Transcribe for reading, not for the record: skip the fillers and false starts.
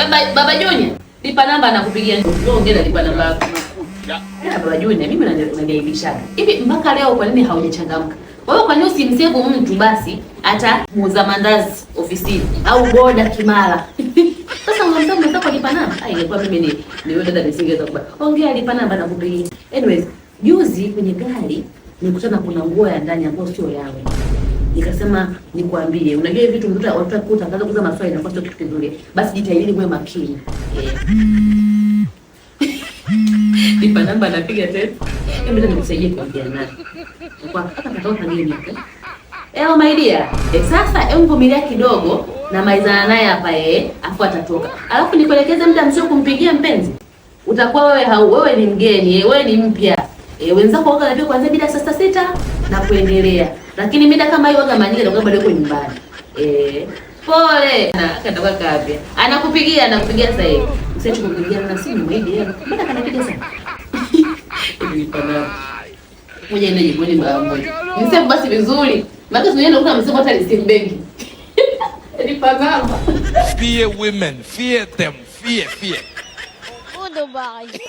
Baba Junior, lipa namba anakupigia ndio ongea lipa namba yako. Baba Junior, mimi najaibisha. Hivi mpaka leo kwa nini haujachangamka? Wewe kwa nini usimsave mtu basi hata muuza mandazi ofisini au boda Kimara? Sasa unamsema mtaka lipa namba? Ingekuwa mimi ni wewe dada nisingeweza kubali. Ongea lipa namba nakupigia. Anyways, juzi kwenye gari nilikutana kuna nguo ya ndani ambayo sio yawe. Nikasema nikwambie, unajua hivi vitu mtu watakuta kaza kuuza maswali na kwa kitu kizuri. Basi jitahidi mwe makini. Lipa namba napiga tena. Hebu ndio nisaidie kuambia nani. Kwa hata katoka nini hapo? My dear. Sasa hebu vumilia kidogo na maizana naye hapa afu atatoka. Alafu nikuelekeze muda msio kumpigia mpenzi. Utakuwa wewe ni mgeni, wewe ni mpya. Wenzako wako na pia kuanzia bila saa 6 na kuendelea. Lakini mida kama hiyo waga manyingi ndio bado yuko nyumbani. Pole. Na akatoka kapi. Anakupigia sasa hivi. Usiache kupigia na simu mwidi. Mbona kanapiga sana? Hivi pana. Moja ndio jiboni baba. Niseme basi vizuri. Maana sio ndio kuna msemo hata simu benki. Ni pagamba. Fear women, fear them, fear. Goodbye.